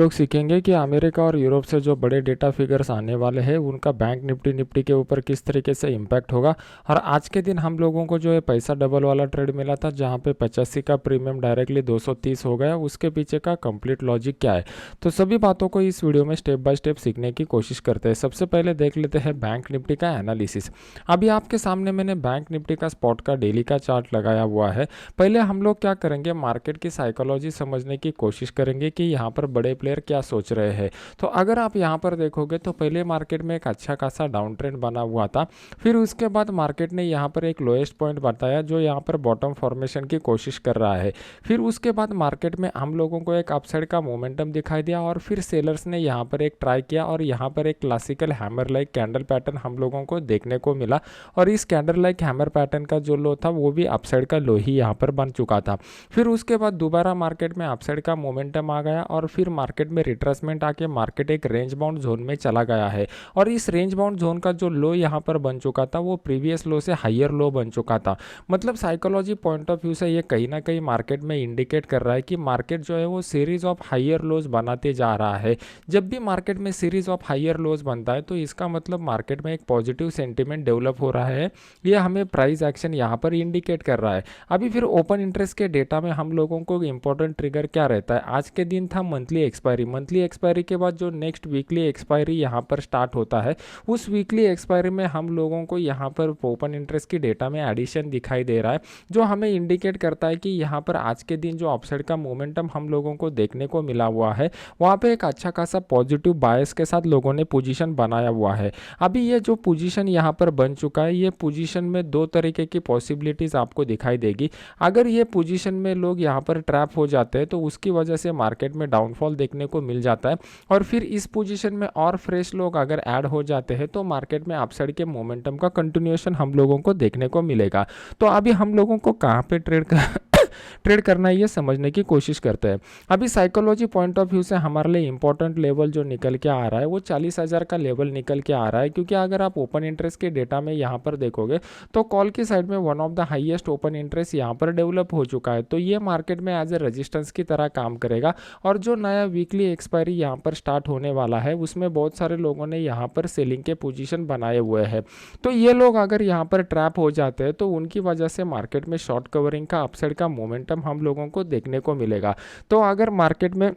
लोग सीखेंगे कि अमेरिका और यूरोप से जो बड़े डेटा फिगर्स आने वाले हैं उनका बैंक निफ्टी निफ्टी के ऊपर किस तरीके से इम्पैक्ट होगा। और आज के दिन हम लोगों को जो है पैसा डबल वाला ट्रेड मिला था जहां पे 85 का प्रीमियम डायरेक्टली 230 हो गया, उसके पीछे का कंप्लीट लॉजिक क्या है। तो सभी बातों को इस वीडियो में स्टेप बाय स्टेप सीखने की कोशिश करते हैं। सबसे पहले देख लेते हैं बैंक निफ्टी का एनालिसिस। अभी आपके सामने मैंने बैंक निफ्टी का स्पॉट का डेली का चार्ट लगाया हुआ है। पहले हम लोग क्या करेंगे, मार्केट की साइकोलॉजी समझने की कोशिश करेंगे कि यहाँ पर बड़े प्लेयर क्या सोच रहे हैं। तो अगर आप यहाँ पर देखोगे तो पहले मार्केट में एक अच्छा खासा डाउन ट्रेंड बना हुआ था, फिर उसके बाद मार्केट ने यहाँ पर एक लोएस्ट पॉइंट बताया जो यहाँ पर बॉटम फॉर्मेशन की कोशिश कर रहा है। फिर उसके बाद मार्केट में हम लोगों को एक अपसाइड का मोमेंटम दिखाई दिया और फिर सेलर्स ने यहाँ पर एक ट्राई किया और यहाँ पर एक classical hammer like candle pattern हम लोगों को देखने को मिला। और इस कैंडल लाइक हैमर पैटर्न का जो लो था वो भी अपसाइड का लो ही यहाँ पर बन चुका था। फिर उसके बाद दोबारा मार्केट में अपसाइड का मोमेंटम आ गया और फिर मार्केट में रिट्रेसमेंट आके मार्केट एक रेंज बाउंड जोन में चला गया है। और इस रेंज बाउंड जोन का जो लो यहाँ पर बन चुका था वो प्रीवियस लो से हायर लो बन चुका था। मतलब साइकोलॉजी पॉइंट ऑफ व्यू से ये कहीं ना कहीं मार्केट में इंडिकेट कर रहा है कि मार्केट जो है वो सीरीज ऑफ हायर लोज बनाते जा रहा है। जब भी मार्केट में सीरीज ऑफ हायर लोज बनता है तो इसका मतलब मार्केट में एक पॉजिटिव सेंटिमेंट डेवलप हो रहा है। ये हमें प्राइस एक्शन यहाँ पर इंडिकेट कर रहा है। अभी फिर ओपन इंटरेस्ट के डेटा में हम लोगों को इंपॉर्टेंट ट्रिगर क्या रहता है, आज के दिन था मंथली एक्सपायरी। मंथली एक्सपायरी के बाद जो नेक्स्ट वीकली एक्सपायरी यहाँ पर स्टार्ट होता है, उस वीकली एक्सपायरी में हम लोगों को यहाँ पर ओपन इंटरेस्ट की डेटा में एडिशन दिखाई दे रहा है, जो हमें इंडिकेट करता है कि यहाँ पर आज के दिन जो अपसाइड का मोमेंटम हम लोगों को देखने को मिला हुआ है वहाँ पे एक अच्छा खासा पॉजिटिव बायस के साथ लोगों ने पोजीशन बनाया हुआ है। अभी ये जो पोजीशन यहाँ पर बन चुका है, ये पोजीशन में दो तरीके की पॉसिबिलिटीज़ आपको दिखाई देगी। अगर ये पोजीशन में लोग यहाँ पर ट्रैप हो जाते हैं तो उसकी वजह से मार्केट में डाउनफॉल देखने को मिल जाता है। और फिर इस पोजीशन में और फ्रेश लोग अगर ऐड हो जाते हैं तो मार्केट में अपसाइड के मोमेंटम का कंटिन्यूएशन हम लोगों को देखने को मिलेगा। तो अभी हम लोगों को कहाँ पे ट्रेड करना है ये समझने की कोशिश करते हैं। अभी साइकोलॉजी पॉइंट ऑफ व्यू से हमारे लिए इंपॉर्टेंट लेवल जो निकल के आ रहा है वो 40,000 का लेवल निकल के आ रहा है, क्योंकि अगर आप ओपन इंटरेस्ट के डेटा में यहाँ पर देखोगे तो कॉल की साइड में one of the highest open interest यहाँ पर डेवलप हो चुका है। तो ये मार्केट में एज ए रेजिस्टेंस की तरह काम करेगा। और जो नया वीकली एक्सपायरी यहाँ पर स्टार्ट होने वाला है उसमें बहुत सारे लोगों ने यहाँ पर सेलिंग के पोजीशन बनाए हुए हैं। तो ये लोग अगर यहाँ पर ट्रैप हो जाते हैं तो उनकी वजह से मार्केट में शॉर्ट कवरिंग का अपसाइड का मोमेंटम हम लोगों को देखने को मिलेगा। तो अगर मार्केट में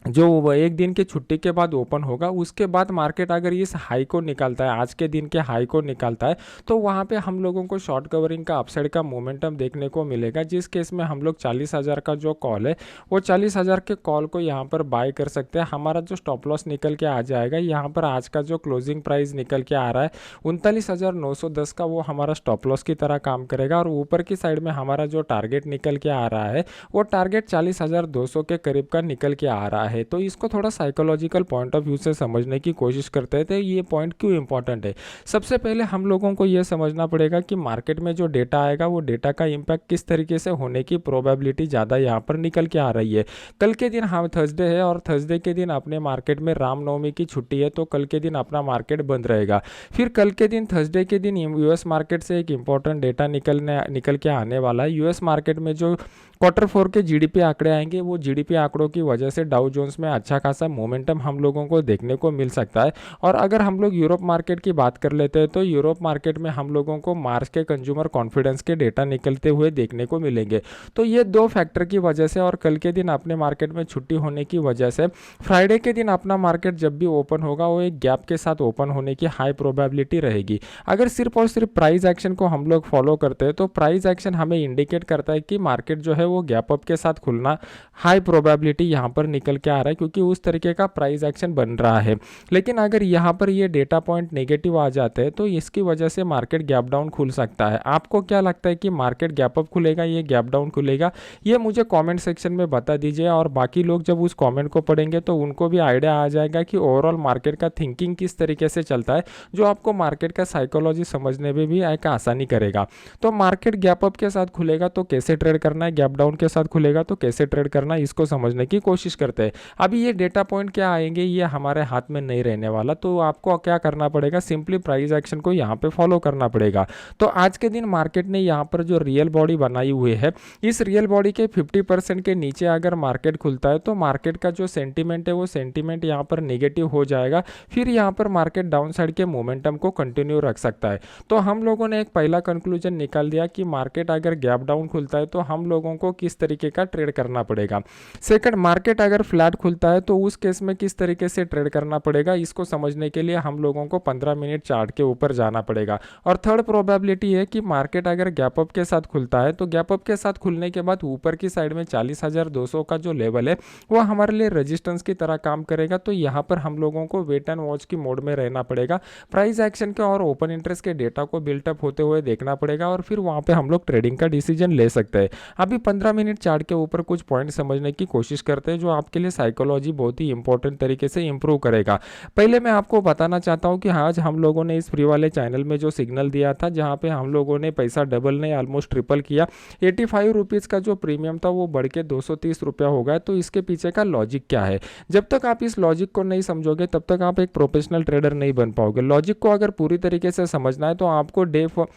जो एक दिन की छुट्टी के बाद ओपन होगा उसके बाद मार्केट अगर इस हाई को निकालता है, आज के दिन के हाई को निकालता है, तो वहाँ पे हम लोगों को शॉर्ट कवरिंग का अपसाइड का मोमेंटम देखने को मिलेगा। जिस केस में हम लोग 40,000 का जो कॉल है वो 40,000 के कॉल को यहाँ पर बाय कर सकते हैं। हमारा जो स्टॉप लॉस निकल के आ जाएगा, यहाँ पर आज का जो क्लोजिंग प्राइस निकल के आ रहा है 39,910 का, वो हमारा स्टॉप लॉस की तरह काम करेगा। और ऊपर की साइड में हमारा जो टारगेट निकल के आ रहा है वो टारगेट 40,200 के करीब का निकल के आ रहा है। तो इसको थोड़ा साइकोलॉजिकल पॉइंट ऑफ व्यू से समझने की कोशिश करते थे, ये पॉइंट क्यों इंपॉर्टेंट है। सबसे पहले हम लोगों को ये समझना पड़ेगा कि मार्केट में जो डेटा आएगा वो डेटा का इम्पैक्ट किस तरीके से होने की प्रोबेबिलिटी ज़्यादा यहाँ पर निकल के आ रही है। कल के दिन हम थर्सडे है और थर्सडे के दिन अपने मार्केट में रामनवमी की छुट्टी है, तो कल के दिन अपना मार्केट बंद रहेगा। फिर कल के दिन थर्सडे के दिन यूएस मार्केट से एक इंपॉर्टेंट डेटा निकल के आने वाला है। यूएस मार्केट में जो Q4 के जीडीपी आंकड़े आएंगे वो जीडीपी आंकड़ों की वजह से डाउ जोन्स में अच्छा खासा मोमेंटम हम लोगों को देखने को मिल सकता है। और अगर हम लोग यूरोप मार्केट की बात कर लेते हैं तो यूरोप मार्केट में हम लोगों को मार्च के कंज्यूमर कॉन्फिडेंस के डेटा निकलते हुए देखने को मिलेंगे। तो ये दो फैक्टर की वजह से और कल के दिन अपने मार्केट में छुट्टी होने की वजह से फ्राइडे के दिन अपना मार्केट जब भी ओपन होगा वो एक गैप के साथ ओपन होने की हाई प्रोबेबिलिटी रहेगी। अगर सिर्फ और सिर्फ प्राइस एक्शन को हम लोग फॉलो करते हैं तो प्राइस एक्शन हमें इंडिकेट करता है कि मार्केट जो है वो गैप अप के साथ खुलना हाई प्रोबेबिलिटी यहाँ पर निकल के आ रहा है, क्योंकि उस तरीके का प्राइस एक्शन बन रहा है। लेकिन अगर यहाँ पर ये डेटा पॉइंट नेगेटिव आ जाते हैं तो इसकी वजह से मार्केट गैप डाउन खुल सकता है। आपको क्या लगता है कि मार्केट गैप अप खुलेगा, ये गैप डाउन खुलेगा, ये मुझे कमेंट सेक्शन में बता दीजिए। और बाकी लोग जब उस कमेंट को पढ़ेंगे तो उनको भी आइडिया आ जाएगा कि ओवरऑल मार्केट का थिंकिंग किस तरीके से चलता है, जो आपको मार्केट का साइकोलॉजी समझने में भी एक आसानी करेगा। तो मार्केट गैप अप के साथ खुलेगा तो कैसे ट्रेड करना है, गैप डाउन के साथ खुलेगा तो कैसे ट्रेड करना है, इसको समझने की कोशिश करते हैं। अभी ये डेटा पॉइंट क्या आएंगे ये हमारे हाथ में नहीं रहने वाला, तो आपको क्या करना पड़ेगा, सिंपली प्राइस एक्शन को यहाँ पे फॉलो करना पड़ेगा। तो आज के दिन मार्केट ने यहाँ पर जो रियल बॉडी बनाई हुई है, इस रियल बॉडी के 50% के नीचे अगर मार्केट खुलता है तो मार्केट का जो सेंटीमेंट है वो सेंटीमेंट यहाँ पर नेगेटिव हो जाएगा, फिर यहाँ पर मार्केट डाउन साइड के मोमेंटम को कंटिन्यू रख सकता है। तो हम लोगों ने एक पहला कंक्लूजन निकाल दिया कि मार्केट अगर गैप डाउन खुलता है तो हम लोगों को किस तरीके का ट्रेड करना पड़ेगा। सेकंड, मार्केट अगर फ्लैट खुलता है तो उस केस में किस तरीके से ट्रेड करना पड़ेगा, इसको समझने के लिए हम लोगों को 15 मिनट चार्ट के ऊपर जाना पड़ेगा। और थर्ड प्रोबेबिलिटी है कि मार्केट अगर गैप अप के साथ खुलता है तो गैप अप के साथ खुलने के बाद ऊपर की साइड में 40,200 का जो लेवल है वो हमारे लिए रेजिस्टेंस की तरह काम करेगा। तो यहाँ पर हम लोगों को वेट एंड वॉच की मोड में रहना पड़ेगा, प्राइस एक्शन के और ओपन इंटरेस्ट के डेटा को बिल्टअप होते हुए देखना पड़ेगा और फिर वहाँ पे हम लोग ट्रेडिंग का डिसीजन ले सकते हैं। अभी 15 मिनट चार्ट के ऊपर कुछ पॉइंट समझने की कोशिश करते हैं जो आपके लिए साइकोलॉजी बहुत ही इंपॉर्टेंट तरीके से इंप्रूव करेगा। पहले मैं आपको बताना चाहता हूँ कि आज हम लोगों ने इस फ्री वाले चैनल में जो सिग्नल दिया था, जहाँ पे हम लोगों ने पैसा डबल नहीं ऑलमोस्ट ट्रिपल किया, 85 रुपीज़ का जो प्रीमियम था वो बढ़ के 230 रुपया हो गया। तो इसके पीछे का लॉजिक क्या है, जब तक आप इस लॉजिक को नहीं समझोगे तब तक आप एक प्रोफेशनल ट्रेडर नहीं बन पाओगे। लॉजिक को अगर पूरी तरीके से समझना है तो आपको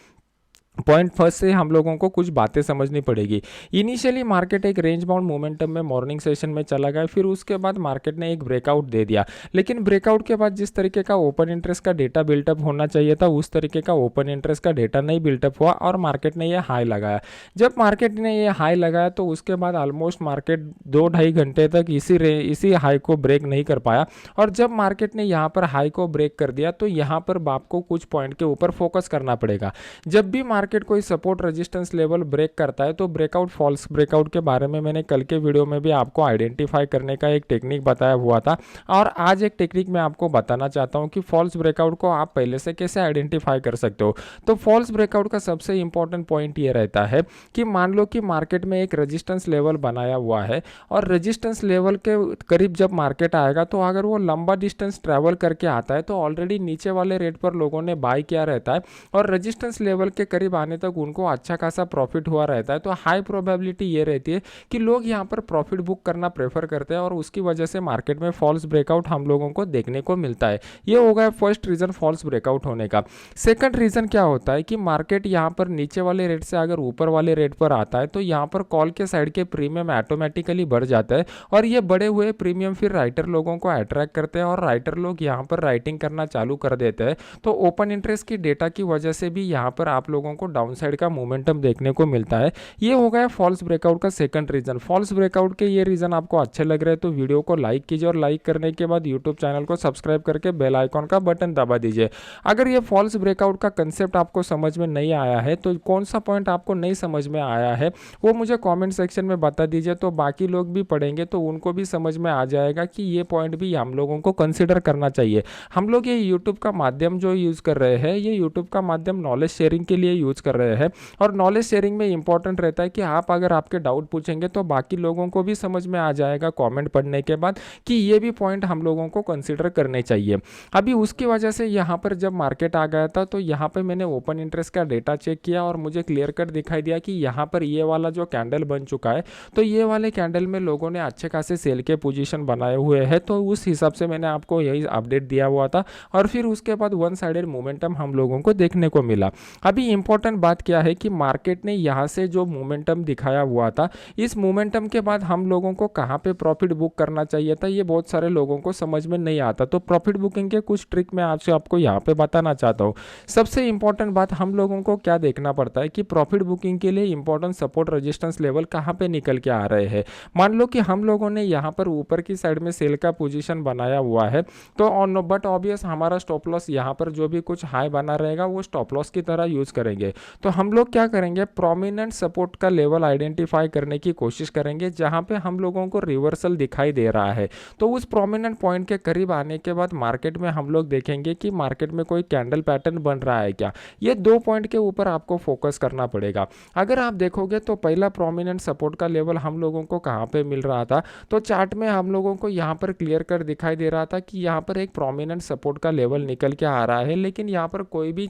पॉइंट फर्स्ट से हम लोगों को कुछ बातें समझनी पड़ेगी। इनिशियली मार्केट एक रेंज बाउंड मोमेंटम में मॉर्निंग सेशन में चला गया, फिर उसके बाद मार्केट ने एक ब्रेकआउट दे दिया, लेकिन ब्रेकआउट के बाद जिस तरीके का ओपन इंटरेस्ट का डेटा बिल्टअप होना चाहिए था उस तरीके का ओपन इंटरेस्ट का डेटा नहीं बिल्टअप हुआ और मार्केट ने यह हाई लगाया। जब मार्केट ने यह हाई लगाया तो उसके बाद ऑलमोस्ट मार्केट 2-2.5 घंटे तक इसी हाई को ब्रेक नहीं कर पाया। और जब मार्केट ने यहाँ पर हाई को ब्रेक कर दिया तो यहाँ पर आपको कुछ पॉइंट के ऊपर फोकस करना पड़ेगा। जब भी मार्केट कोई सपोर्ट रेजिस्टेंस लेवल ब्रेक करता है तो ब्रेकआउट फॉल्स ब्रेकआउट के बारे में मैंने कल के वीडियो में भी आपको आइडेंटिफाई करने का एक टेक्निक बताया हुआ था, और आज एक टेक्निक मैं आपको बताना चाहता हूं कि फॉल्स ब्रेकआउट को आप पहले से कैसे आइडेंटिफाई कर सकते हो। तो फॉल्स ब्रेकआउट का सबसे इंपॉर्टेंट पॉइंट ये रहता है कि मान लो कि मार्केट में एक रेजिस्टेंस लेवल बनाया हुआ है और रेजिस्टेंस लेवल के करीब जब मार्केट आएगा तो अगर वो लंबा डिस्टेंस ट्रैवल करके आता है तो ऑलरेडी नीचे वाले रेट पर लोगों ने बाय किया रहता है और रेजिस्टेंस लेवल के करीब आने तक उनको अच्छा खासा प्रॉफिट हुआ रहता है। तो हाई प्रोबेबिलिटी ये रहती है कि लोग यहाँ पर प्रॉफिट बुक करना प्रेफर करते हैं और उसकी वजह से मार्केट में फॉल्स ब्रेकआउट हम लोगों को देखने को मिलता है। ये हो गया फर्स्ट रीजन फॉल्स ब्रेकआउट होने का। सेकंड रीजन क्या होता है कि मार्केट यहाँ पर नीचे वाले रेट से अगर ऊपर वाले रेट पर आता है तो यहाँ पर कॉल के साइड के प्रीमियम ऑटोमेटिकली बढ़ जाता है और ये बढ़े हुए प्रीमियम फिर राइटर लोगों को अट्रैक्ट करते हैं और राइटर लोग यहाँ पर राइटिंग करना चालू कर देते हैं। तो ओपन इंटरेस्ट की डेटा की वजह से भी यहाँ पर आप लोगों को डाउन साइड का मोमेंटम देखने को मिलता है। ये हो गया फॉल्स ब्रेकआउट का सेकंड रीजन। फॉल्स ब्रेकआउट के ये रीजन आपको अच्छे लग रहे हैं तो वीडियो को लाइक कीजिए और लाइक करने के बाद यूट्यूब चैनल को सब्सक्राइब करके बेल आइकॉन का बटन दबा दीजिए। अगर ये फॉल्स ब्रेकआउट का कंसेप्ट आपको समझ में नहीं आया है तो कौन सा पॉइंट आपको नहीं समझ में आया है वो मुझे कॉमेंट सेक्शन में बता दीजिए, तो बाकी लोग भी पढ़ेंगे तो उनको भी समझ में आ जाएगा कि ये पॉइंट भी हम लोगों को कंसिडर करना चाहिए। हम लोग ये यूट्यूब का माध्यम जो यूज़ कर रहे हैं, ये यूट्यूब का माध्यम नॉलेज शेयरिंग के लिए यूज़ कर रहे हैं और नॉलेज शेयरिंग में इंपॉर्टेंट रहता है कि आप अगर आपके डाउट पूछेंगे तो बाकी लोगों को भी समझ में आ जाएगा कमेंट पढ़ने के बाद कि ये भी पॉइंट हम लोगों को कंसीडर करने चाहिए। अभी उसकी वजह से यहाँ पर जब मार्केट आ गया था तो यहाँ पे मैंने ओपन इंटरेस्ट का डेटा चेक किया और मुझे क्लियर कट दिखाई दिया कि यहाँ पर ये वाला जो कैंडल बन चुका है तो ये वाले कैंडल में लोगों ने अच्छे खासे सेल के पोजीशन बनाए हुए हैं। तो उस हिसाब से मैंने आपको यही अपडेट दिया हुआ था और फिर उसके बाद वन साइडेड मोमेंटम हम लोगों को देखने को मिला। अभी इंपॉर्टेंट बात क्या है कि मार्केट ने यहाँ से जो मोमेंटम दिखाया हुआ था, इस मोमेंटम के बाद हम लोगों को कहाँ पे प्रॉफिट बुक करना चाहिए था ये बहुत सारे लोगों को समझ में नहीं आता। तो प्रॉफिट बुकिंग के कुछ ट्रिक मैं आपसे आपको यहाँ पे बताना चाहता हूँ। सबसे इंपॉर्टेंट बात हम लोगों को क्या देखना पड़ता है कि प्रॉफिट बुकिंग के लिए इंपॉर्टेंट सपोर्ट रेजिस्टेंस लेवल कहाँ पे निकल के आ रहे हैं। मान लो कि हम लोगों ने यहाँ पर ऊपर की साइड में सेल का पोजीशन बनाया हुआ है तो ऑन बट ऑब्वियस हमारा स्टॉप लॉस यहाँ पर जो भी कुछ हाई बना रहेगा वो स्टॉप लॉस की तरह यूज करेंगे। तो हम लोग क्या करेंगे, प्रोमिनेंट सपोर्ट का लेवल आइडेंटिफाई करने की कोशिश करेंगे जहां पे हम लोगों को रिवर्सल दिखाई दे रहा है। तो उस प्रोमिनेंट पॉइंट के करीब आने के बाद मार्केट में हम लोग देखेंगे कि मार्केट में कोई कैंडल पैटर्न बन रहा है क्या। ये दो पॉइंट के ऊपर आपको फोकस करना पड़ेगा। अगर आप देखोगे तो पहला प्रोमिनेंट सपोर्ट का लेवल हम लोगों को कहाँ पे मिल रहा था, तो चार्ट में हम लोगों को यहाँ पर क्लियर कर दिखाई दे रहा था कि यहाँ पर एक प्रोमिनेंट सपोर्ट का लेवल निकल के आ रहा है, लेकिन यहाँ पर कोई भी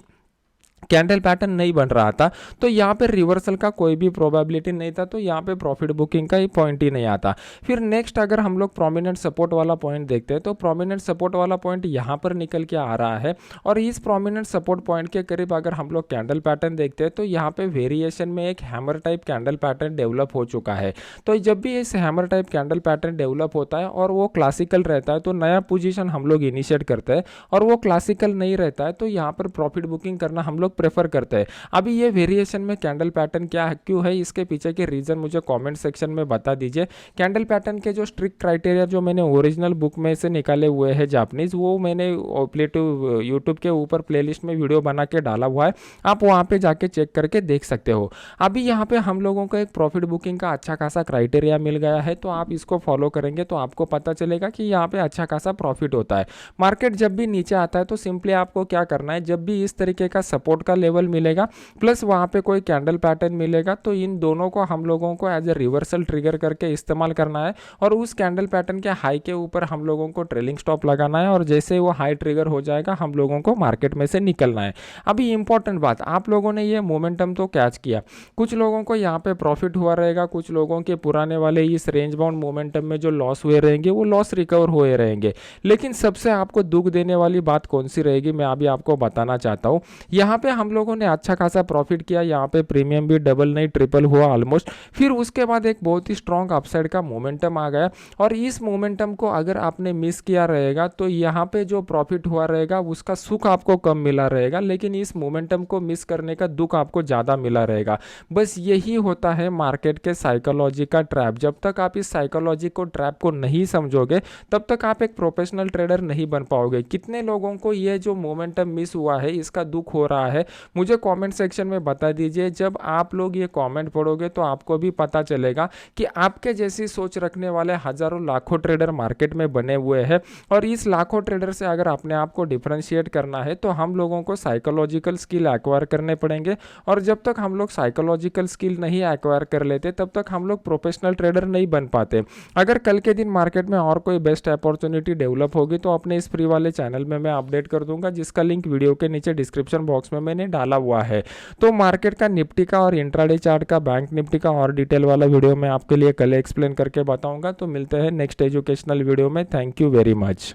कैंडल पैटर्न नहीं बन रहा था, तो यहाँ पे रिवर्सल का कोई भी प्रोबेबिलिटी नहीं था, तो यहाँ पे प्रॉफिट बुकिंग का ही पॉइंट ही नहीं आता। फिर नेक्स्ट अगर हम लोग प्रोमिनेंट सपोर्ट वाला पॉइंट देखते हैं, तो प्रोमिनेंट सपोर्ट वाला पॉइंट यहाँ पर निकल के आ रहा है, और इस प्रोमिनेंट सपोर्ट पॉइंट के करीब अगर हम लोग कैंडल पैटर्न देखते हैं, तो यहाँ पे वेरिएशन में एक hammer type candle pattern develop हो चुका है। तो जब भी इस hammer type candle pattern develop होता है और वो क्लासिकल रहता है, तो नया पोजीशन हम लोग इनिशिएट करते हैं, और वो क्लासिकल नहीं रहता है, तो यहाँ पर प्रॉफिट बुकिंग करना हम लोग प्रेफर करते हैं। अभी ये वेरिएशन में कैंडल पैटर्न क्या है, क्यों है, इसके पीछे के रीजन मुझे कमेंट सेक्शन में बता दीजिए। कैंडल पैटर्न के जो स्ट्रिक्ट क्राइटेरिया जो मैंने ओरिजिनल बुक में से निकाले हुए हैं जापानीज, वो मैंने यूट्यूब के ऊपर प्लेलिस्ट में वीडियो बना के डाला हुआ है, आप वहाँ पे जाके चेक करके देख सकते हो। अभी यहाँ पे हम लोगों को एक प्रॉफिट बुकिंग का अच्छा खासा क्राइटेरिया मिल गया है, तो आप इसको फॉलो करेंगे तो आपको पता चलेगा कि यहाँ पे अच्छा खासा प्रॉफिट होता है। मार्केट जब भी नीचे आता है, तो सिंपली आपको क्या करना है, जब भी इस तरीके का सपोर्ट का लेवल मिलेगा प्लस वहाँ पे कोई कैंडल पैटर्न मिलेगा, तो इन दोनों को हम लोगों को एज ए रिवर्सल ट्रिगर करके इस्तेमाल करना है, और उस कैंडल पैटर्न के हाई के ऊपर हम लोगों को ट्रेलिंग स्टॉप लगाना है, और जैसे वो हाई ट्रिगर हो जाएगा हम लोगों को मार्केट में से निकलना है। अभी इंपॉर्टेंट बात, आप लोगों ने ये मोमेंटम तो कैच किया, कुछ लोगों को यहाँ पे प्रॉफिट हुआ रहेगा, कुछ लोगों के पुराने वाले इस रेंज बाउंड मोमेंटम में जो लॉस हुए रहेंगे वो लॉस रिकवर हुए रहेंगे। लेकिन सबसे आपको दुख देने वाली बात कौन सी रहेगी, मैं अभी आपको बताना चाहता हूँ। यहाँ पे हम लोगों ने अच्छा खासा प्रॉफिट किया, यहाँ पे प्रीमियम भी डबल नहीं ट्रिपल हुआ ऑलमोस्ट, फिर उसके बाद एक बहुत ही स्ट्रॉन्ग अपसाइड का मोमेंटम आ गया, और इस मोमेंटम को अगर आपने मिस किया रहेगा, तो यहाँ पे जो प्रॉफिट हुआ रहेगा उसका सुख आपको कम मिला रहेगा, लेकिन इस मोमेंटम को मिस करने का दुख आपको ज़्यादा मिला रहेगा। बस यही होता है मार्केट के साइकोलॉजी का ट्रैप। जब तक आप इस साइकोलॉजी को ट्रैप को नहीं समझोगे, तब तक आप एक प्रोफेशनल ट्रेडर नहीं बन पाओगे। कितने लोगों को ये जो मोमेंटम मिस हुआ है इसका दुख हो रहा है, मुझे कमेंट सेक्शन में बता दीजिए। जब आप लोग ये कमेंट पढ़ोगे तो आपको भी पता चलेगा कि आपके जैसी सोच रखने वाले हजारों लाखों ट्रेडर मार्केट में बने हुए हैं, और इस लाखों ट्रेडर से अगर अपने आप को डिफरेंशिएट करना है, तो हम लोगों को साइकोलॉजिकल स्किल एक्वायर करने पड़ेंगे, और जब तक हम लोग साइकोलॉजिकल स्किल नहीं एक्वायर कर लेते, तब तक हम लोग प्रोफेशनल ट्रेडर नहीं बन पाते। अगर कल के दिन मार्केट में और कोई बेस्ट अपॉर्चुनिटी डेवलप होगी, तो अपने इस फ्री वाले चैनल में मैं अपडेट कर दूंगा, जिसका लिंक वीडियो के नीचे डिस्क्रिप्शन बॉक्स में मैंने डाला हुआ है। तो मार्केट का निफ्टी का और इंट्राडे चार्ट का, बैंक निफ्टी का और डिटेल वाला वीडियो मैं आपके लिए कल एक्सप्लेन करके बताऊंगा। तो मिलते हैं नेक्स्ट एजुकेशनल वीडियो में। Thank you very much.